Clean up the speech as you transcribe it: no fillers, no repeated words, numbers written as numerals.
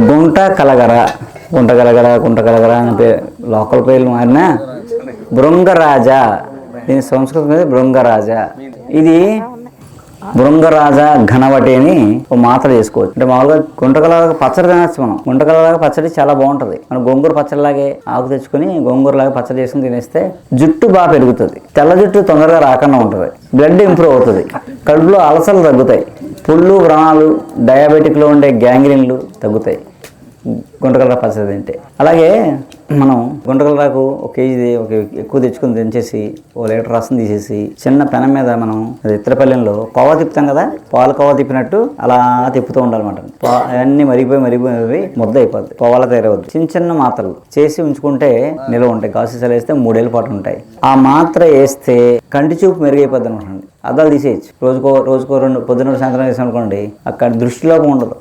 గుంట కలగర, గుంట కలగర అంటే లోకల్ పేర్లు మారినా భృంగరాజ, దీని సంస్కృతం మీద భృంగరాజ. ఇది భృంగరాజ ఘనవటి అని ఒక మాత్ర చేసుకోవచ్చు. అంటే మామూలుగా గుంటకలలాగా పచ్చడి తినచ్చు మనం. గుంటకలలాగా పచ్చడి చాలా బాగుంటుంది. మనం గోంగూర పచ్చడిలాగే ఆకు తెచ్చుకొని గోంగూరలాగా పచ్చడి చేసుకుని తినేస్తే జుట్టు బాగా పెరుగుతుంది, తెల్ల జుట్టు తొందరగా రాకుండా ఉంటుంది, బ్లడ్ ఇంప్రూవ్ అవుతుంది, కడుపులో అలసలు తగ్గుతాయి, పుళ్ళు వ్రణాలు, డయాబెటిక్లో ఉండే గ్యాంగ్రీన్లు తగ్గుతాయి గుంటకలరా పచ్చడి తింటే. అలాగే మనం గుంటకలరాకు ఒక కేజీ ఎక్కువ తెచ్చుకొని దించేసి 1 లీటర్ రసం తీసేసి చిన్న పెనం మీద మనం ఇత్తరపల్లెంలో కోవా తిప్పుతాం కదా, పాలు కోవా తిప్పినట్టు అలా తిప్పుతూ ఉండాలన్నమాట. అవన్నీ మరిగిపోయి ముద్ద అయిపోద్ది, కోవాల తయారవద్దు. చిన్న మాత్రలు చేసి ఉంచుకుంటే నిల్వ ఉంటాయి. కాసీసాలు వేస్తే 3 ఏళ్ళ పాటు ఉంటాయి. ఆ మాత్ర వేస్తే కంటి చూపు మెరుగైపోద్ది అనమాట. అద్దాలు తీసేయచ్చు. రోజుకో 2 పొద్దున్న సాయంత్రం వేసాం అనుకోండి, అక్కడ దృష్టిలోపం ఉండదు.